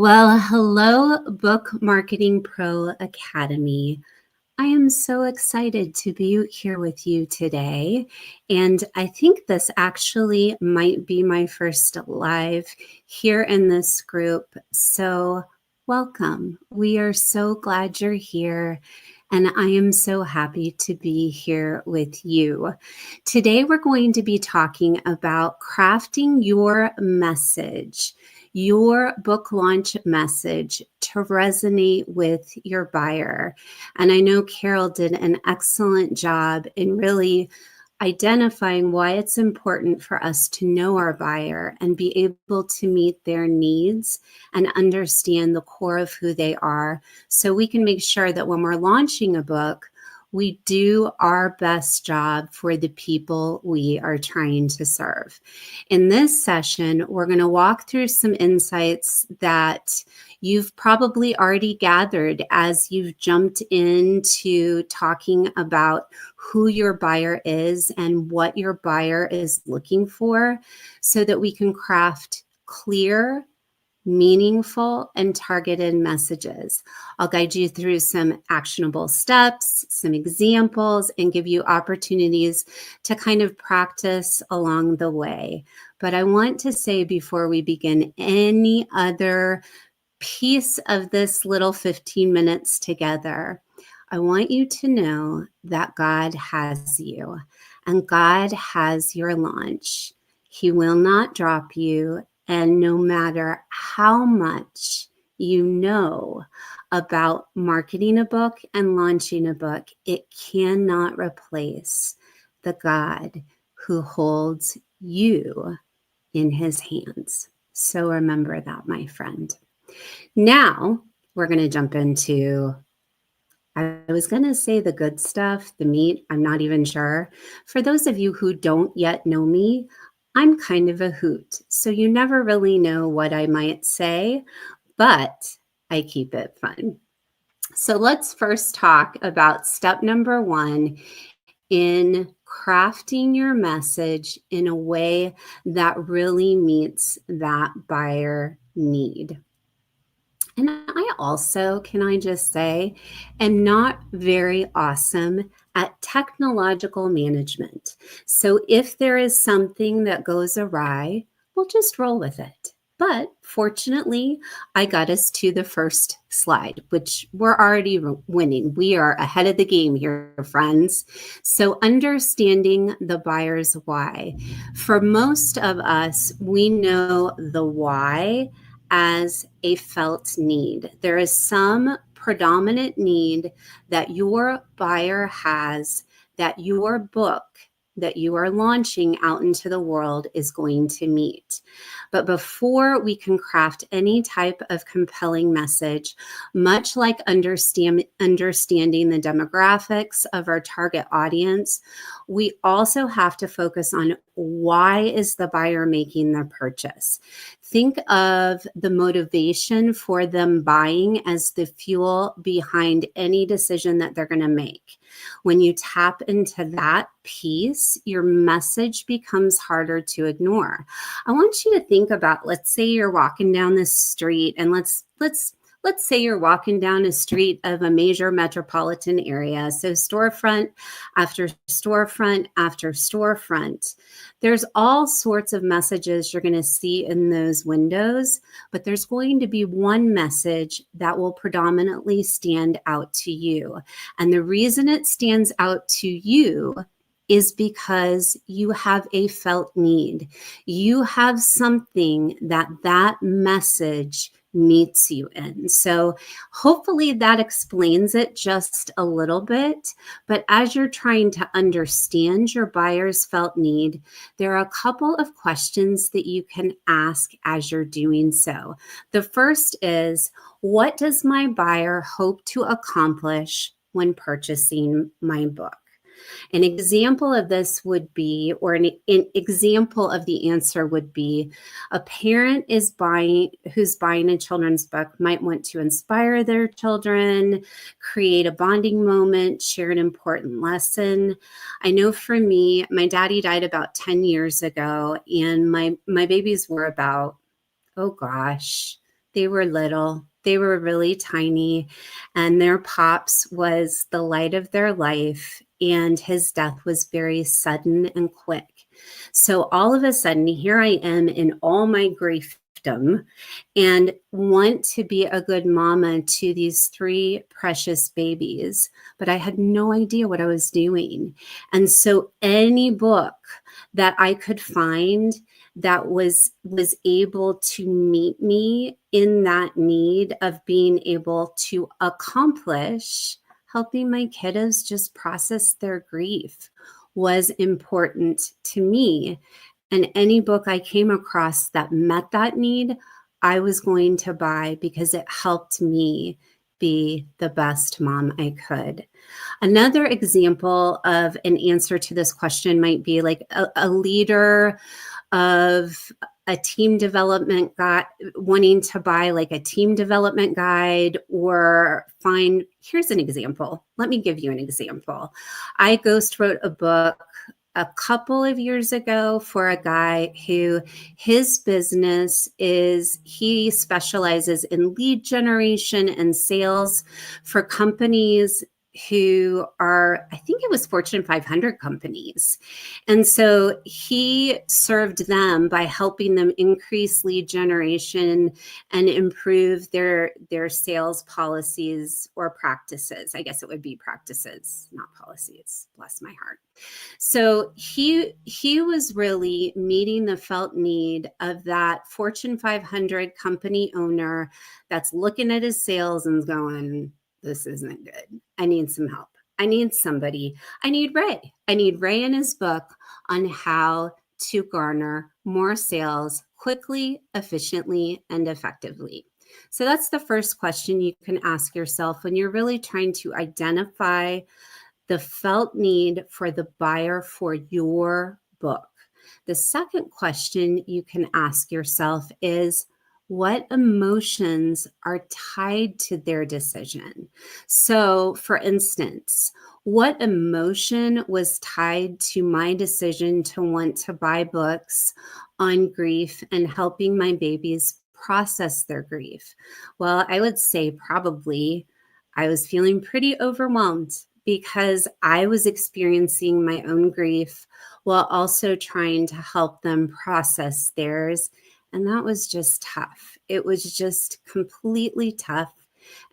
Well, hello, Book Marketing Pro Academy. I am so excited to be here with you today. And I think this actually might be my first live here in this group. So, welcome. We are so glad you're here. And I am so happy to be here with you. Today, we're going to be talking about crafting your message, your book launch message to resonate with your buyer. And I know Carol did an excellent job in really identifying why it's important for us to know our buyer and be able to meet their needs and understand the core of who they are, so we can make sure that when we're launching a book, we do our best job for the people we are trying to serve. In this session, we're going to walk through some insights that you've probably already gathered as you've jumped into talking about who your buyer is and what your buyer is looking for, so that we can craft clear, meaningful, and targeted messages. I'll guide you through some actionable steps, some examples, and give you opportunities to kind of practice along the way. But I want to say, before we begin any other piece of this little 15 minutes together, I want you to know that God has you and God has your launch. He will not drop you. And no matter how much you know about marketing a book and launching a book, it cannot replace the God who holds you in his hands. So remember that, my friend. Now we're going to jump into, I was going to say the good stuff, the meat. I'm not even sure. For those of you who don't yet know me, I'm kind of a hoot. So you never really know what I might say, but I keep it fun. So let's first talk about step number one in crafting your message in a way that really meets that buyer need. And I also, can I just say, am not very awesome at technological management. So if there is something that goes awry, we'll just roll with it. But fortunately, I got us to the first slide, which we're already winning. We are ahead of the game here, friends. So understanding the buyer's why. For most of us, we know the why as a felt need. There is some predominant need that your buyer has, that your book that you are launching out into the world is going to meet. But before we can craft any type of compelling message, much like understanding the demographics of our target audience, we also have to focus on why is the buyer making the purchase. Think of the motivation for them buying as the fuel behind any decision that they're going to make. When you tap into that piece, your message becomes harder to ignore. I want you to think about, let's say you're walking down the street, and let's say you're walking down a street of a major metropolitan area. So storefront after storefront after storefront. There's all sorts of messages you're going to see in those windows, but there's going to be one message that will predominantly stand out to you. And the reason it stands out to you is because you have a felt need. You have something that message meets you in. So hopefully that explains it just a little bit. But as you're trying to understand your buyer's felt need, there are a couple of questions that you can ask as you're doing so. The first is, what does my buyer hope to accomplish when purchasing my book? An example of this would be, or an example of the answer would be, a parent who's buying a children's book might want to inspire their children, create a bonding moment, share an important lesson. I know for me, my daddy died about 10 years ago, and my babies were about, oh gosh, They were little. They were really tiny, and their pops was the light of their life, and his death was very sudden and quick. So all of a sudden, here I am in all my griefdom and want to be a good mama to these three precious babies, but I had no idea what I was doing. And so any book that I could find that was able to meet me in that need of being able to accomplish helping my kiddos just process their grief was important to me. And any book I came across that met that need, I was going to buy because it helped me be the best mom I could. Another example of an answer to this question might be like a leader of a team development guide, wanting to buy like a team development guide or find, here's an example. Let me give you an example. I ghost wrote a book a couple of years ago for a guy who his business is, he specializes in lead generation and sales for companies who are, I think it was Fortune 500 companies. And so he served them by helping them increase lead generation and improve their sales policies or practices. I guess it would be practices, not policies. Bless my heart. So he was really meeting the felt need of that Fortune 500 company owner that's looking at his sales and going, this isn't good. I need some help. I need somebody. I need Ray. I need Ray in his book on how to garner more sales quickly, efficiently, and effectively. So that's the first question you can ask yourself when you're really trying to identify the felt need for the buyer for your book. The second question you can ask yourself is, what emotions are tied to their decision? So, for instance, what emotion was tied to my decision to want to buy books on grief and helping my babies process their grief? Well, I would say probably I was feeling pretty overwhelmed because I was experiencing my own grief while also trying to help them process theirs. And that was just tough. It was just completely tough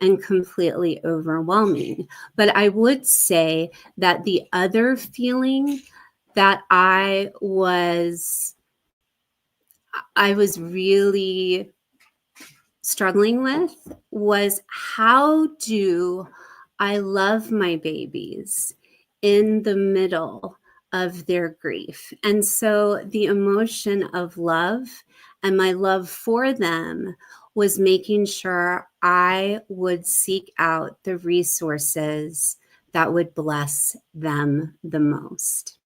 and completely overwhelming. But I would say that the other feeling that I was really struggling with was, how do I love my babies in the middle of their grief? And so the emotion of love and my love for them was making sure I would seek out the resources that would bless them the most.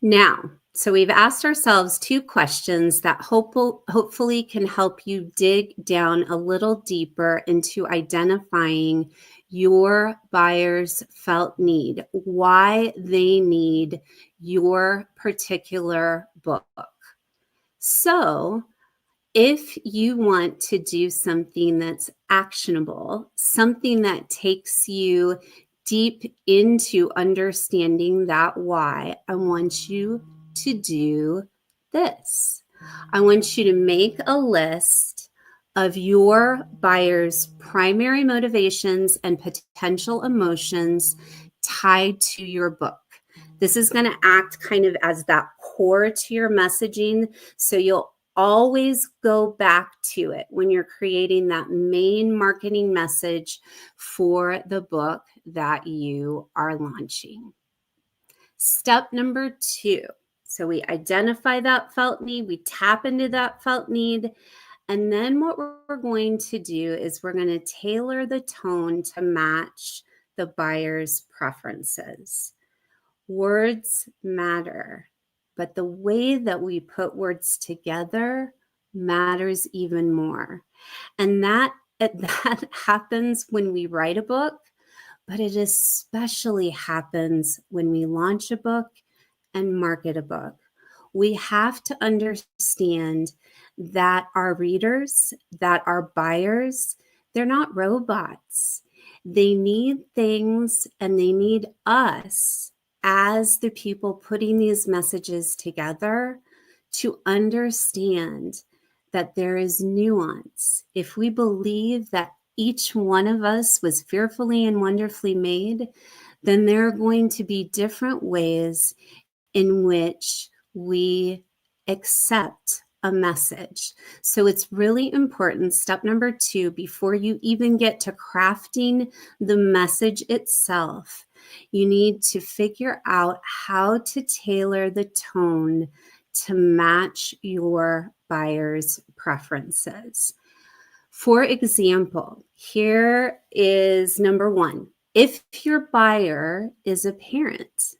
Now, so we've asked ourselves two questions that hopefully can help you dig down a little deeper into identifying your buyer's felt need, why they need your particular book. So, if you want to do something that's actionable, something that takes you deep into understanding that why, I want you to do this. I want you to make a list of your buyer's primary motivations and potential emotions tied to your book. This is going to act kind of as that core to your messaging, so you'll always go back to it when you're creating that main marketing message for the book that you are launching. Step number 2. So we identify that felt need, we tap into that felt need, and then what we're going to do is we're going to tailor the tone to match the buyer's preferences. Words matter, but the way that we put words together matters even more. And that happens when we write a book, but it especially happens when we launch a book and market a book. We have to understand that our readers, that our buyers, they're not robots. They need things and they need us as the people putting these messages together to understand that there is nuance. If we believe that each one of us was fearfully and wonderfully made, then there are going to be different ways in which we accept a message. So it's really important, step number 2, before you even get to crafting the message itself, you need to figure out how to tailor the tone to match your buyer's preferences. For example, here is number 1. If your buyer is a parent,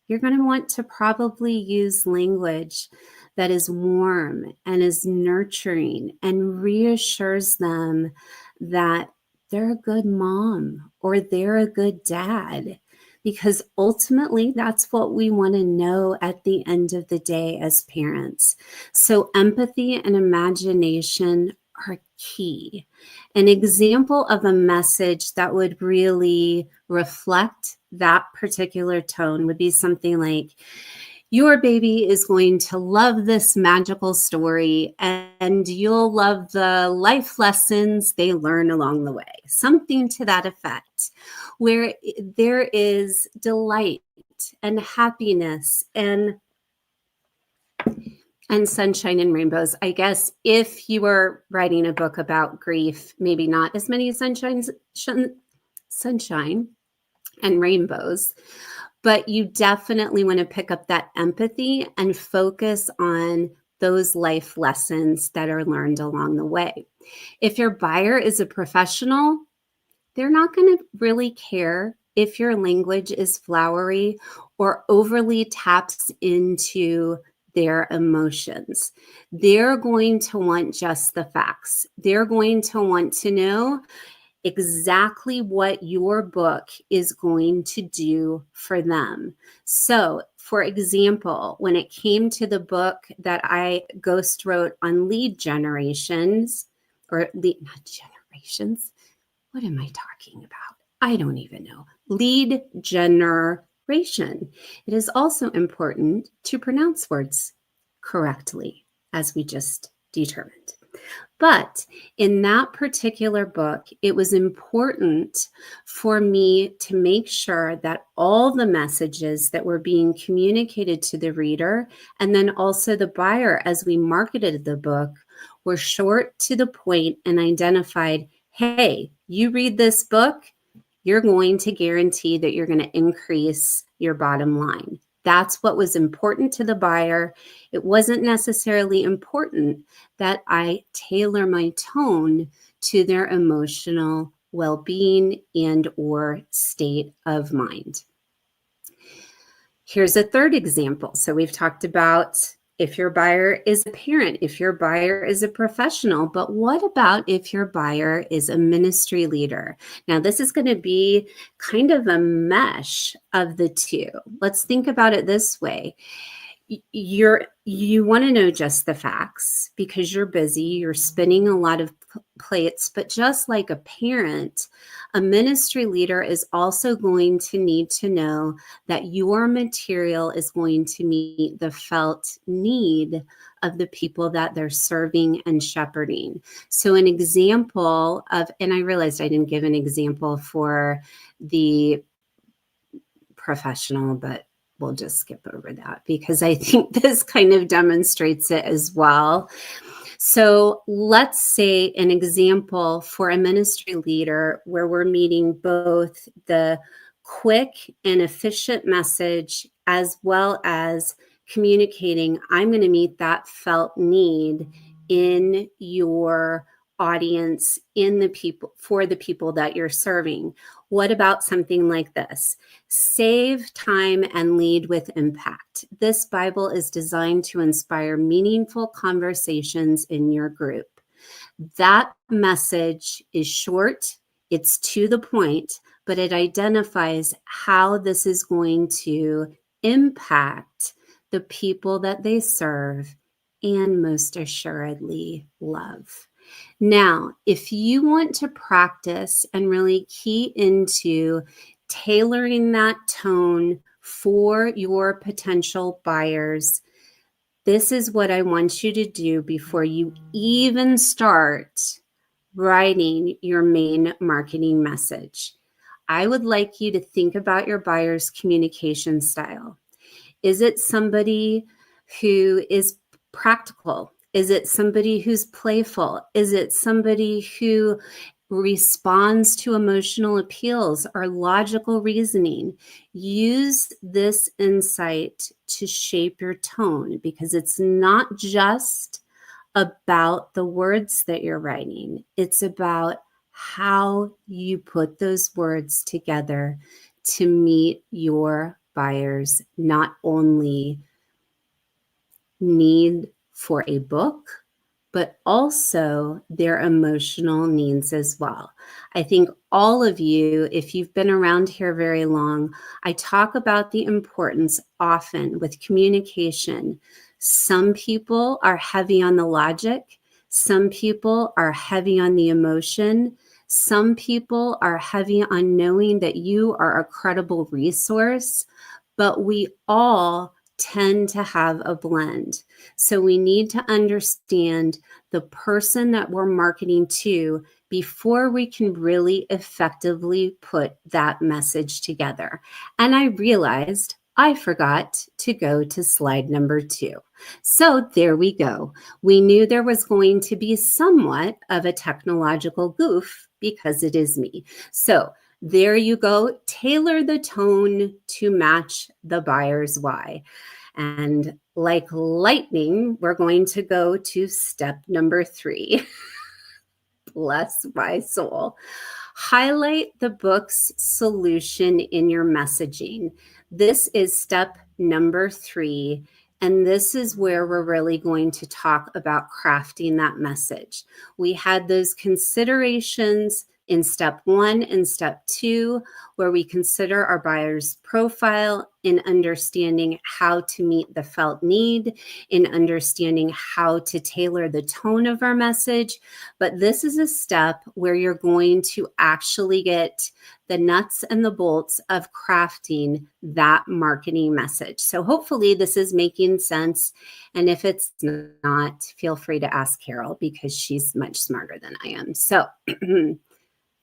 you're going to want to probably use language that is warm and is nurturing and reassures them that they're a good mom or they're a good dad, because ultimately that's what we want to know at the end of the day as parents. So empathy and imagination are key. An example of a message that would really reflect that particular tone would be something like, your baby is going to love this magical story and you'll love the life lessons they learn along the way. Something to that effect, where there is delight and happiness and sunshine and rainbows. I guess if you were writing a book about grief, maybe not as many sunshine and rainbows, but you definitely want to pick up that empathy and focus on those life lessons that are learned along the way. If your buyer is a professional, they're not going to really care if your language is flowery or overly taps into their emotions. They're going to want just the facts. They're going to want to know exactly what your book is going to do for them. So, for example, when it came to the book that I ghost wrote on lead generations, or not generations, what am I talking about? I don't even know. Lead generation. It is also important to pronounce words correctly, as we just determined. But in that particular book, it was important for me to make sure that all the messages that were being communicated to the reader and then also the buyer as we marketed the book were short, to the point, and identified, hey, you read this book, you're going to guarantee that you're going to increase your bottom line. That's what was important to the buyer. It wasn't necessarily important that I tailor my tone to their emotional well-being and or state of mind. Here's a third example. So we've talked about if your buyer is a parent, if your buyer is a professional, but what about if your buyer is a ministry leader? Now, this is going to be kind of a mesh of the two. Let's think about it this way. You want to know just the facts because you're busy, you're spinning a lot of plates, but just like a parent, a ministry leader is also going to need to know that your material is going to meet the felt need of the people that they're serving and shepherding. So an example of, and I realized I didn't give an example for the professional, but we'll just skip over that because I think this kind of demonstrates it as well. So let's say an example for a ministry leader where we're meeting both the quick and efficient message as well as communicating, I'm going to meet that felt need in your audience, in the people, for the people that you're serving. What about something like this? Save time and lead with impact. This Bible is designed to inspire meaningful conversations in your group. That message is short, it's to the point, but it identifies how this is going to impact the people that they serve and most assuredly love. Now, if you want to practice and really key into tailoring that tone for your potential buyers, this is what I want you to do before you even start writing your main marketing message. I would like you to think about your buyer's communication style. Is it somebody who is practical? Is it somebody who's playful? Is it somebody who responds to emotional appeals or logical reasoning? Use this insight to shape your tone, because it's not just about the words that you're writing. It's about how you put those words together to meet your buyers' not only need for a book, but also their emotional needs as well. I think all of you, if you've been around here very long, I talk about the importance often with communication. Some people are heavy on the logic. Some people are heavy on the emotion. Some people are heavy on knowing that you are a credible resource, but we all tend to have a blend. So we need to understand the person that we're marketing to before we can really effectively put that message together. And I realized I forgot to go to slide number 2. So there we go. We knew there was going to be somewhat of a technological goof because it is me. So there you go. Tailor the tone to match the buyer's why. And like lightning, we're going to go to step number 3. Bless my soul. Highlight the book's solution in your messaging. This is step number 3. And this is where we're really going to talk about crafting that message. We had those considerations in step 1 and step 2, where we consider our buyer's profile in understanding how to meet the felt need, in understanding how to tailor the tone of our message. But this is a step where you're going to actually get the nuts and the bolts of crafting that marketing message. So hopefully this is making sense. And if it's not, feel free to ask Carol, because she's much smarter than I am. So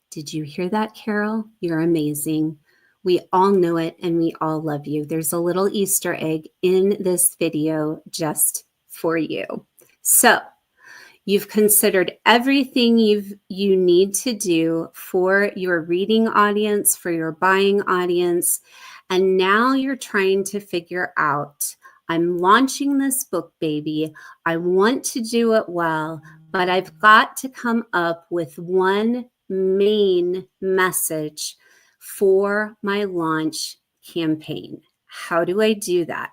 did you hear that, Carol? You're amazing. We all know it and we all love you. There's a little Easter egg in this video just for you. So you've considered everything you need to do for your reading audience, for your buying audience, and now you're trying to figure out, I'm launching this book, baby. I want to do it well, but I've got to come up with one main message for my launch campaign. How do I do that?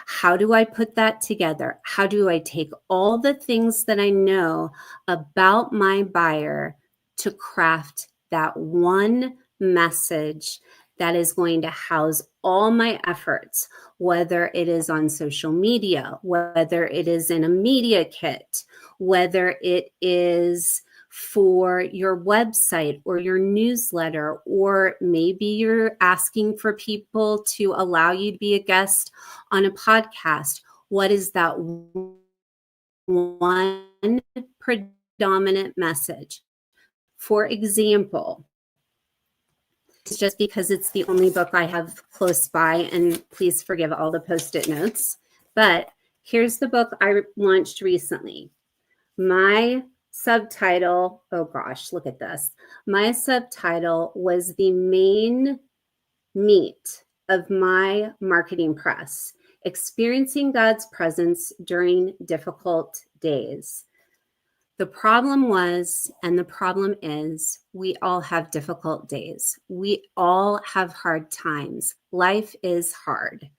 How do I put that together? How do I take all the things that I know about my buyer to craft that one message that is going to house all my efforts, whether it is on social media, whether it is in a media kit, whether it is for your website or your newsletter, or maybe you're asking for people to allow you to be a guest on a podcast. What is that one predominant message? For example, it's just because it's the only book I have close by, and please forgive all the post-it notes, but here's the book I launched recently. My subtitle, oh gosh, look at this. My subtitle was the main meat of my marketing press: experiencing God's presence during difficult days. The problem was, and the problem is, we all have difficult days. We all have hard times. Life is hard.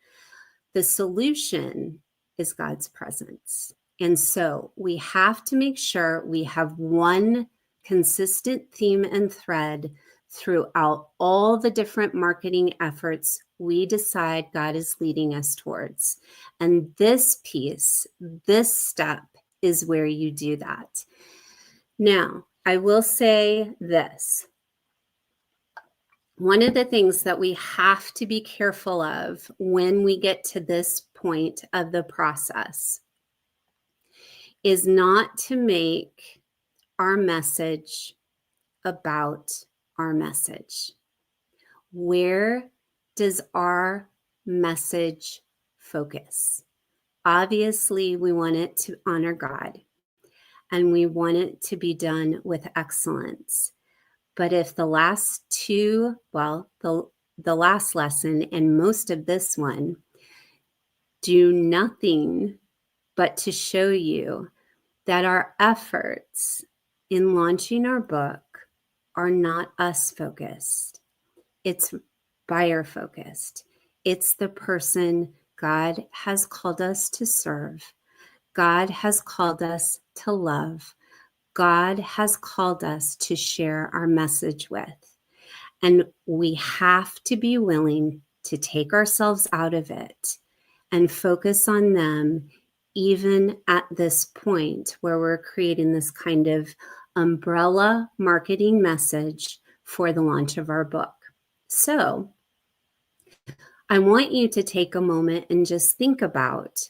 The solution is God's presence. And so we have to make sure we have one consistent theme and thread throughout all the different marketing efforts we decide God is leading us towards. And this piece, this step is where you do that. Now, I will say this. One of the things that we have to be careful of when we get to this point of the process is not to make our message about our message. Where does our message focus? Obviously, we want it to honor God and we want it to be done with excellence. But if the last two, well, the last lesson and most of this one do nothing but to show you that our efforts in launching our book are not us focused. It's buyer focused. It's the person God has called us to serve. God has called us to love. God has called us to share our message with. And we have to be willing to take ourselves out of it and focus on them, even at this point where we're creating this kind of umbrella marketing message for the launch of our book. So I want you to take a moment and just think about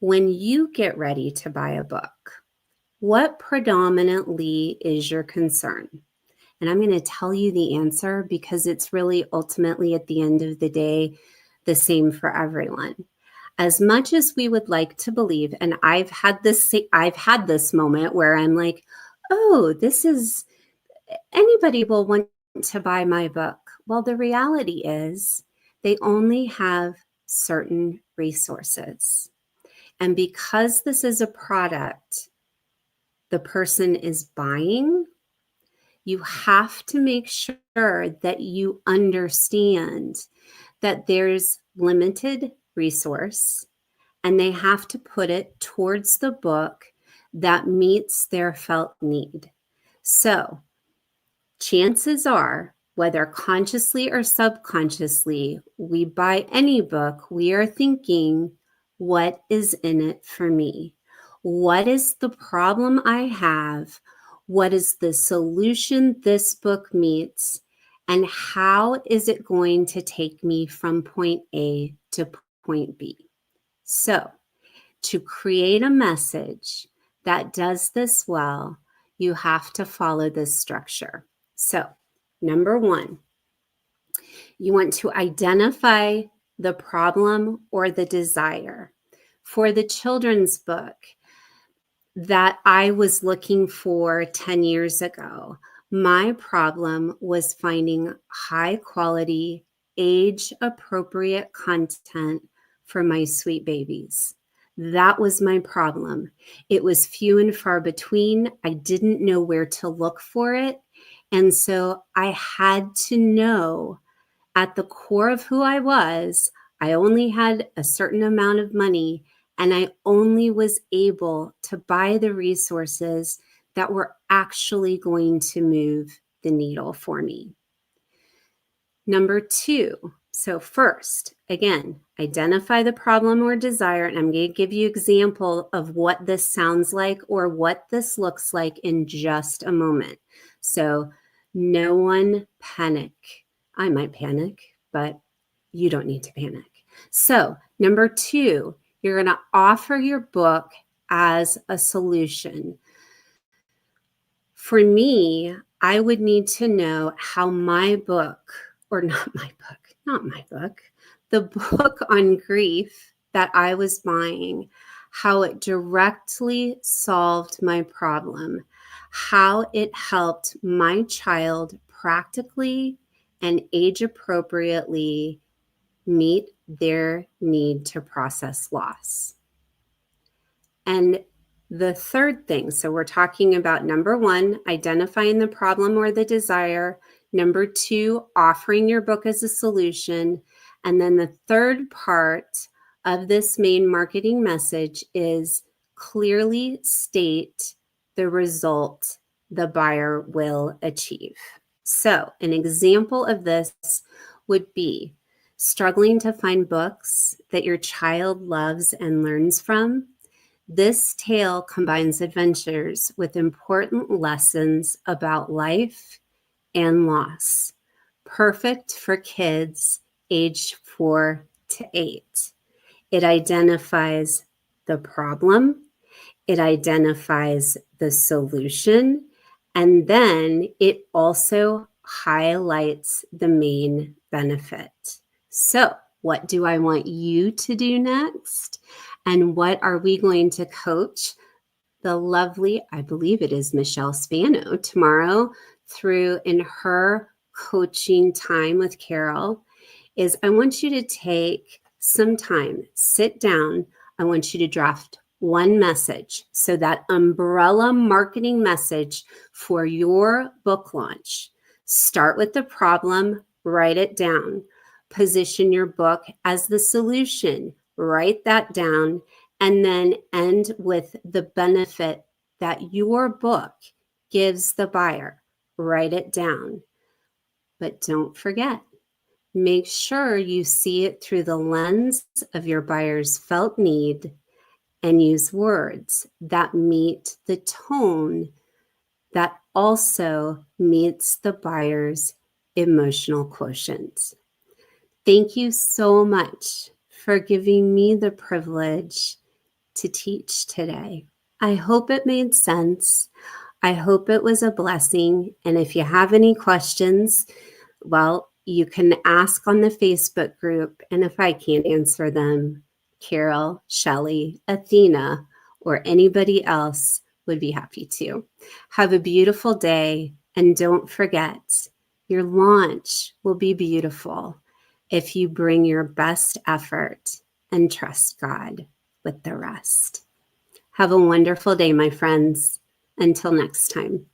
when you get ready to buy a book, what predominantly is your concern? And I'm going to tell you the answer because it's really ultimately at the end of the day, the same for everyone. As much as we would like to believe, and I've had this moment where I'm like, oh, anybody will want to buy my book. Well, the reality is they only have certain resources. And because this is a product the person is buying, you have to make sure that you understand that there's limited resource and they have to put it towards the book that meets their felt need. So chances are, whether consciously or subconsciously, we buy any book, we are thinking, what is in it for me? What is the problem I have? What is the solution this book meets? And how is it going to take me from point A to point B? So, to create a message that does this well, you have to follow this structure. So, number one, you want to identify the problem or the desire. For the children's book that I was looking for 10 years ago, my problem was finding high quality, age appropriate content for my sweet babies. That was my problem. It was few and far between. I didn't know where to look for it. And so I had to know at the core of who I was, I only had a certain amount of money and I only was able to buy the resources that were actually going to move the needle for me. Number two, so first, again, identify the problem or desire, and I'm going to give you an example of what this sounds like or what this looks like in just a moment. So no one panic. I might panic, but you don't need to panic. So number two, you're going to offer your book as a solution. For me, I would need to know how my book, or not my book, the book on grief that I was buying, how it directly solved my problem, how it helped my child practically and age appropriately meet their need to process loss. And the third thing, so we're talking about number one, identifying the problem or the desire. Number two, offering your book as a solution. And then the third part of this main marketing message is clearly state the result the buyer will achieve. So an example of this would be, Struggling to find books that your child loves and learns from? This tale combines adventures with important lessons about life and loss, perfect for kids aged 4 to 8. It identifies the problem, it identifies the solution, and then it also highlights the main benefit. So, what do I want you to do next? And what are we going to coach the lovely, I believe it is Michelle Spano, tomorrow through in her coaching time with Carol? Is I want you to take some time, sit down. I want you to draft one message. So that umbrella marketing message for your book launch. Start with the problem, write it down. Position your book as the solution, write that down, and then end with the benefit that your book gives the buyer. Write it down. But don't forget, make sure you see it through the lens of your buyer's felt need and use words that meet the tone that also meets the buyer's emotional quotient. Thank you so much for giving me the privilege to teach today. I hope it made sense. I hope it was a blessing. And if you have any questions, well, you can ask on the Facebook group. And if I can't answer them, Carol, Shelley, Athena, or anybody else would be happy to. Have a beautiful day. And don't forget, your launch will be beautiful if you bring your best effort and trust God with the rest. Have a wonderful day, my friends. Until next time.